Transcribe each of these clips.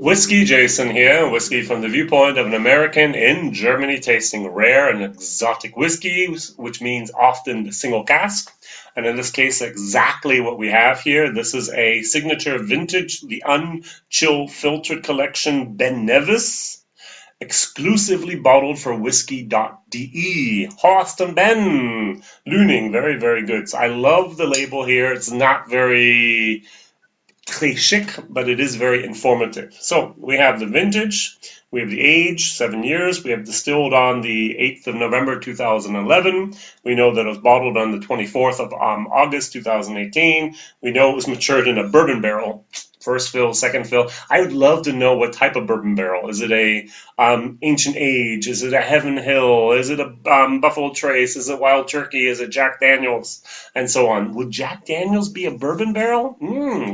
Whiskey Jason here, whiskey from the viewpoint of an American in Germany tasting rare and exotic whiskeys, which means often single cask. And in this case, exactly what we have here. This is a Signature Vintage, the Unchill Filtered Collection Ben Nevis, exclusively bottled for whiskey.de. Horst and Ben, Lüning, very, very good. So I love the label here. It's not very très chic, but it is very informative. So we have the vintage, we have the age, 7 years. We have distilled on the 8th of November 2011. We know that it was bottled on the 24th of August 2018. We know it was matured in a bourbon barrel. First fill, second fill. I would love to know what type of bourbon barrel. Is it a Ancient Age? Is it a Heaven Hill? Is it a Buffalo Trace? Is it Wild Turkey? Is it Jack Daniels? And so on. Would Jack Daniels be a bourbon barrel?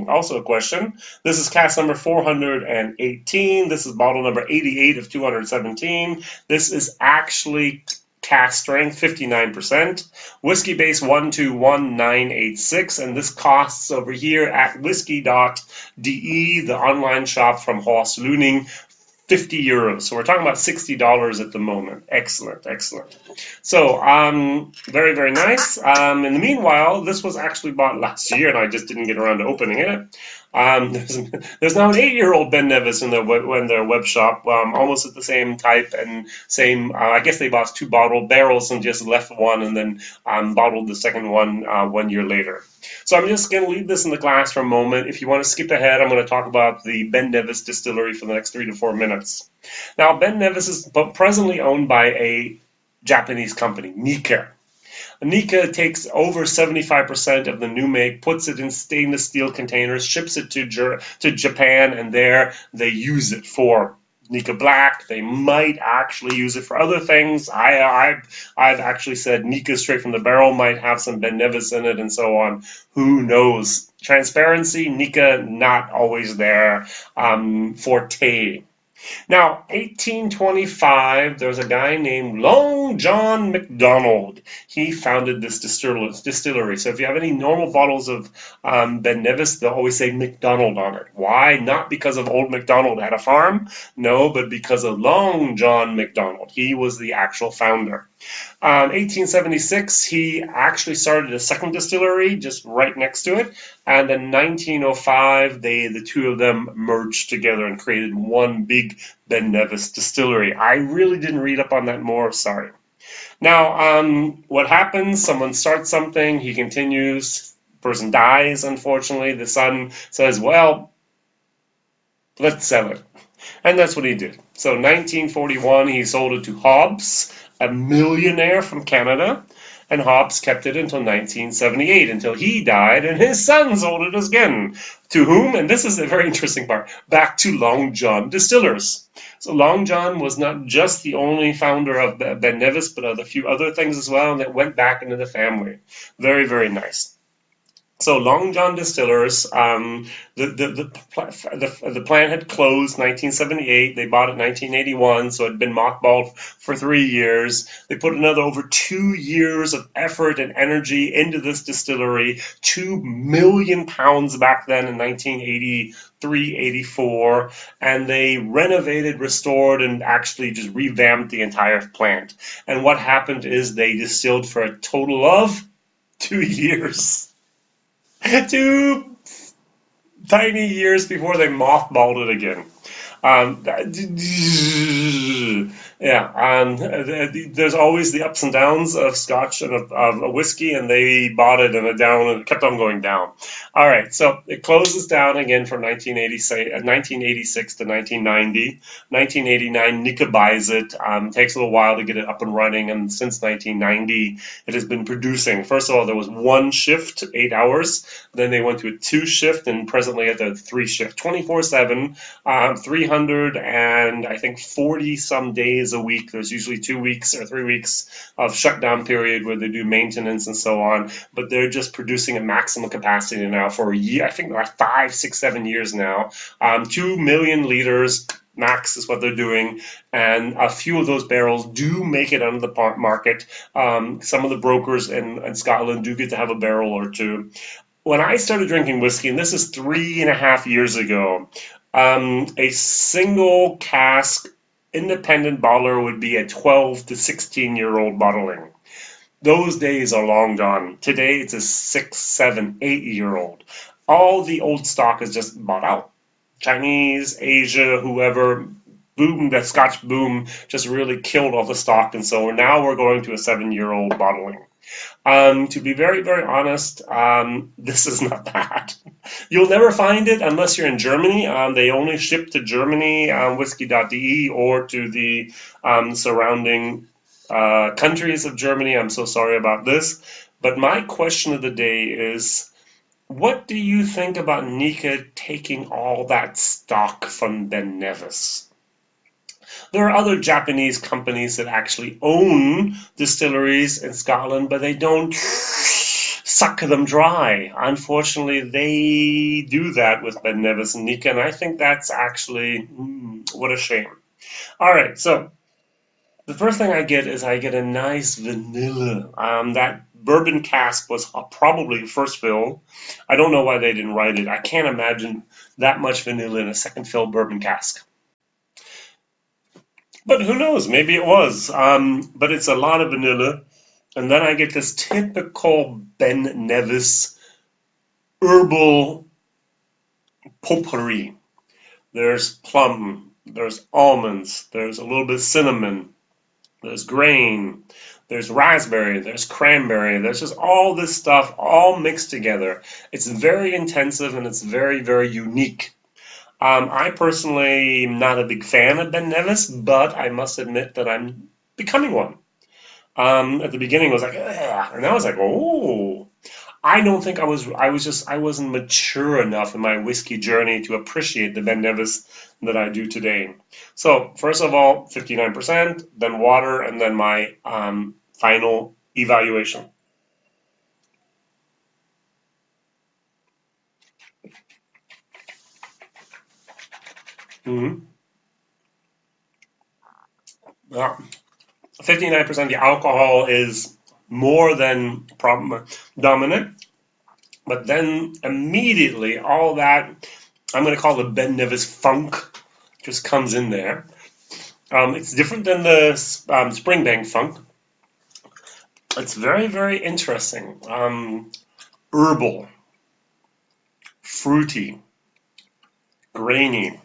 Also a question. This is cask number 418. This is bottle number 88 of 217. This is actually cask strength 59%, whiskey base 121986, and this costs over here at whiskey.de, the online shop from Horst Lüning, €50. So we're talking about $60 at the moment. Excellent, excellent. So, very, very nice. In the meanwhile, this was actually bought last year, and I just didn't get around to opening it. There's now an 8-year-old Ben Nevis in their web shop, almost at the same type and same. I guess they bought 2 bottled barrels and just left one, and then bottled the second one 1 year later. So I'm just going to leave this in the glass for a moment. If you want to skip ahead, I'm going to talk about the Ben Nevis distillery for the next 3 to 4 minutes. Now, Ben Nevis is presently owned by a Japanese company, Nika. Nika takes over 75% of the new make, puts it in stainless steel containers, ships it to Japan, and there they use it for Nika Black. They might actually use it for other things. I've actually said Nika straight from the barrel might have some Ben Nevis in it and so on. Who knows? Transparency, Nika not always there. Forte. Now, 1825, there's a guy named Long John MacDonald. He founded this distillery. So if you have any normal bottles of Ben Nevis, they'll always say MacDonald on it. Why? Not because of old MacDonald had a farm. No, but because of Long John MacDonald. He was the actual founder. 1876, he actually started a second distillery just right next to it. And in 1905, the two of them merged together and created one big Ben Nevis distillery. I really didn't read up on that more, sorry. Now, what happens? Someone starts something, he continues, person dies, unfortunately. The son says, well, let's sell it. And that's what he did. So 1941, he sold it to Hobbs, a millionaire from Canada, and Hobbs kept it until 1978, until he died, and his son sold it again. To whom? And this is the very interesting part. Back to Long John Distillers. So Long John was not just the only founder of Ben Nevis, but of a few other things as well, and it went back into the family. Very, very nice. So Long John Distillers, the plant had closed 1978. They bought it 1981, so it had been mothballed for 3 years. They put another over 2 years of effort and energy into this distillery. 2 million pounds back then in 1983, 84, and they renovated, restored, and actually just revamped the entire plant. And what happened is they distilled for a total of 2 years. 2 tiny years before they mothballed it again. There's always the ups and downs of Scotch and of a whiskey, and they bought it and it kept on going down. All right, so it closes down again from 1986 to 1990. 1989, Nika buys it. Takes a little while to get it up and running, and since 1990, it has been producing. First of all, there was 1 shift, 8 hours. Then they went to a 2 shift, and presently at the 3 shift, 24/7, 300 and I think 40 some days a week. There's usually 2 weeks or 3 weeks of shutdown period where they do maintenance and so on, but they're just producing at maximum capacity now for a year. I think like 5, 6, 7 years now. 2 million liters max is what they're doing, and a few of those barrels do make it onto the market. Some of the brokers in Scotland do get to have a barrel or two. When I started drinking whiskey, and this is 3.5 years ago, A single cask independent bottler would be a 12 to 16-year-old bottling. Those days are long gone. Today it's a 6, 7, 8-year-old. All the old stock is just bought out. Chinese, Asia, whoever, boom, the Scotch boom just really killed all the stock, and so now we're going to a 7-year-old bottling. To be very, very honest, this is not bad. You'll never find it unless you're in Germany. They only ship to Germany, whiskey.de, or to the surrounding countries of Germany. I'm so sorry about this. But my question of the day is, what do you think about Nika taking all that stock from Ben Nevis? There are other Japanese companies that actually own distilleries in Scotland, but they don't suck them dry. Unfortunately, they do that with Ben Nevis and Nika, and I think that's actually, what a shame. All right, so the first thing I get is I get a nice vanilla. That bourbon cask was probably first fill. I don't know why they didn't write it. I can't imagine that much vanilla in a second fill bourbon cask. But who knows? Maybe it was. But it's a lot of vanilla. And then I get this typical Ben Nevis herbal potpourri. There's plum, there's almonds, there's a little bit of cinnamon, there's grain, there's raspberry, there's cranberry, there's just all this stuff all mixed together. It's very intensive and it's very, very unique. I personally am not a big fan of Ben Nevis, but I must admit that I'm becoming one. At the beginning, I was like, ugh, and I was like, oh. I don't think I wasn't mature enough in my whiskey journey to appreciate the Ben Nevis that I do today. So, first of all, 59%, then water, and then my final evaluation. Mm-hmm. Yeah. 59%, the alcohol is more than dominant, but then immediately all that, I'm going to call the Ben Nevis funk, just comes in there. It's different than the Springbank funk. It's very, very interesting. Herbal, fruity, grainy.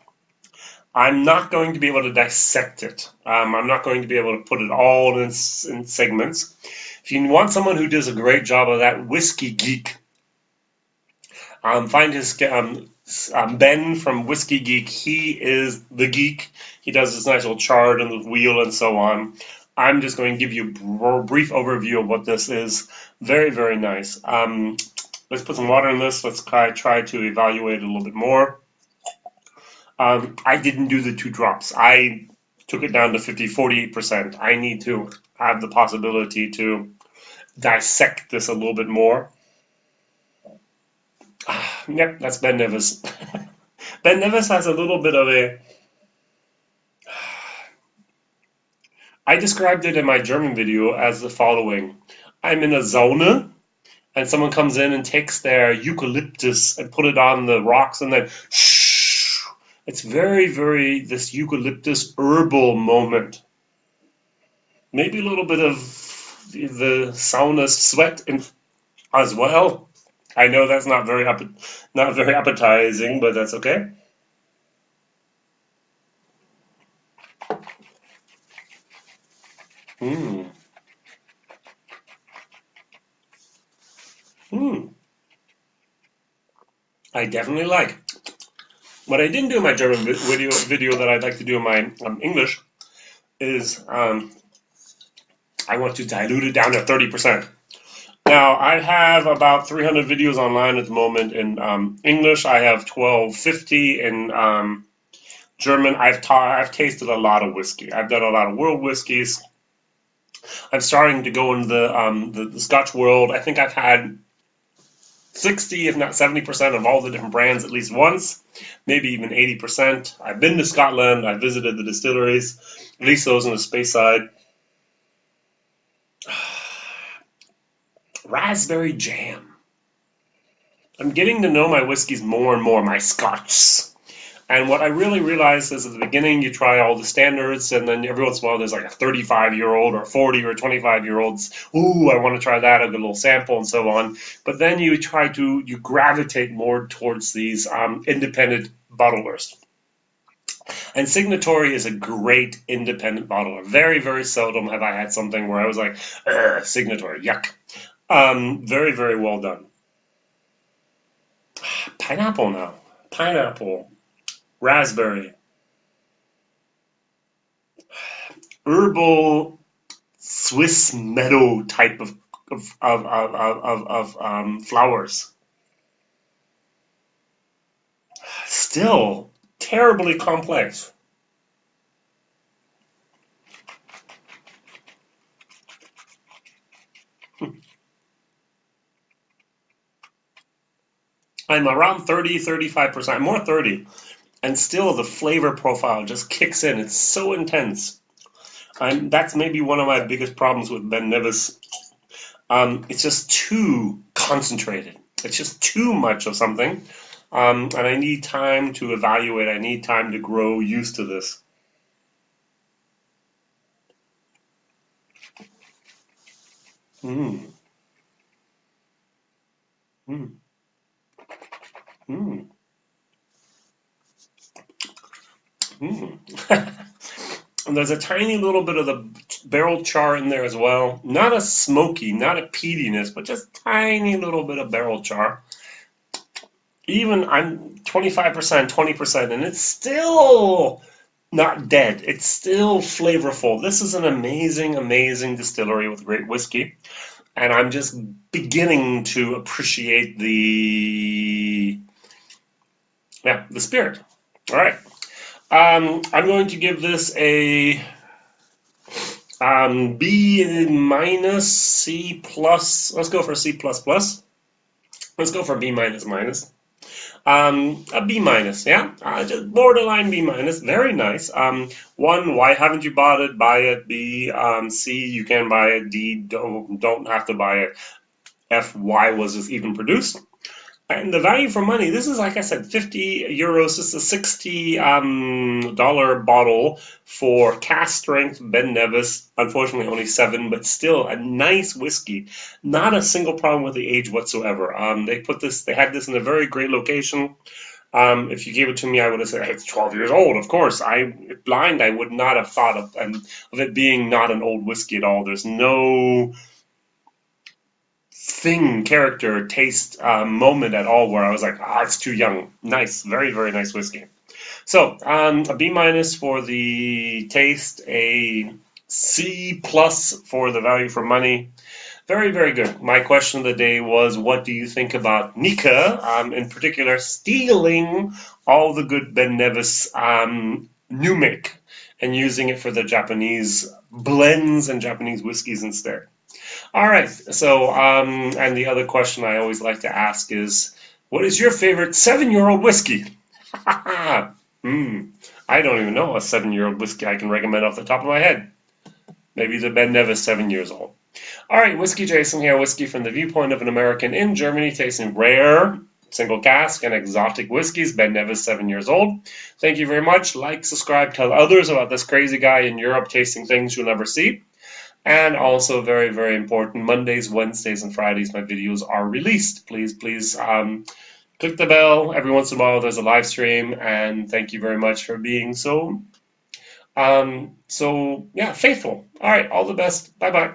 I'm not going to be able to dissect it. I'm not going to be able to put it all in segments. If you want someone who does a great job of that, Whiskey Geek, find his Ben from Whiskey Geek. He is the geek. He does this nice little chart and the wheel and so on. I'm just going to give you a brief overview of what this is. Very, very nice. Let's put some water in this. Let's try to evaluate it a little bit more. I didn't do the 2 drops. I took it down to 48%. I need to have the possibility to dissect this a little bit more. Yep, that's Ben Nevis. Ben Nevis has a little bit of a. I described it in my German video as the following. I'm in a sauna, and someone comes in and takes their eucalyptus and put it on the rocks, and then shh. It's very, very this eucalyptus herbal moment. Maybe a little bit of the sauna sweat as well. I know that's not very appetizing, but that's okay. Mm. Mm. I definitely like. What I didn't do in my German video that I'd like to do in my English is I want to dilute it down to 30%. Now, I have about 300 videos online at the moment in English. I have 1250 in German. I've tasted a lot of whiskey. I've done a lot of world whiskeys. I'm starting to go into the Scotch world. I think I've had 60, if not 70% of all the different brands at least once, maybe even 80%. I've been to Scotland. I've visited the distilleries, at least those on the space side. Raspberry jam. I'm getting to know my whiskeys more and more, my Scotches. And what I really realized is at the beginning you try all the standards, and then every once in a while there's like a 35-year-old or 40 or 25-year-olds. Ooh, I want to try that. I'll get a little sample and so on. But then you gravitate more towards these independent bottlers. And Signatory is a great independent bottler. Very, very seldom have I had something where I was like, Signatory, yuck. Very, very well done. Pineapple now. Pineapple. Raspberry. Herbal Swiss meadow type of flowers. Still terribly complex. I'm around 30, 35%, more 30. And still the flavor profile just kicks in. It's so intense. That's maybe one of my biggest problems with Ben Nevis. It's just too concentrated. It's just too much of something. And I need time to evaluate. I need time to grow used to this. Mm. Mm. Mm. Mm. And there's a tiny little bit of the barrel char in there as well. Not a smoky, not a peatiness, but just tiny little bit of barrel char. Even I'm 25%, 20%, and it's still not dead. It's still flavorful. This is an amazing, amazing distillery with great whiskey. And I'm just beginning to appreciate the spirit. All right. I'm going to give this a B minus, C plus. Let's go for C plus plus. Let's go for B minus minus. A B minus, yeah, just borderline B minus. Very nice. One, why haven't you bought it? Buy it. B, C, you can buy it. D, don't have to buy it. F, why was this even produced? And the value for money, this is, like I said, 50 euros. This is a $60 bottle for cask strength Ben Nevis. Unfortunately, only 7, but still a nice whiskey. Not a single problem with the age whatsoever. They had this in a very great location. If you gave it to me, I would have said, hey, it's 12 years old. Of course, I would not have thought of it being not an old whiskey at all. There's no character, taste moment at all where I was like, it's too young. Nice, very, very nice whiskey. So a B minus for the taste, a C plus for the value for money. Very, very good. My question of the day was, what do you think about Nika, in particular, stealing all the good Ben Nevis new make and using it for the Japanese blends and Japanese whiskeys instead? All right. So, and the other question I always like to ask is, what is your favorite 7-year-old whiskey? I don't even know a 7-year-old whiskey I can recommend off the top of my head. Maybe the Ben Nevis 7 years old. All right, WhiskyJason here, whiskey from the viewpoint of an American in Germany, tasting rare, single cask, and exotic whiskeys. Ben Nevis, 7 years old. Thank you very much. Like, subscribe, tell others about this crazy guy in Europe tasting things you'll never see. And also, very, very important, Mondays, Wednesdays, and Fridays, my videos are released. Please, please click the bell. Every once in a while, there's a live stream. And thank you very much for being so faithful. All right, all the best. Bye-bye.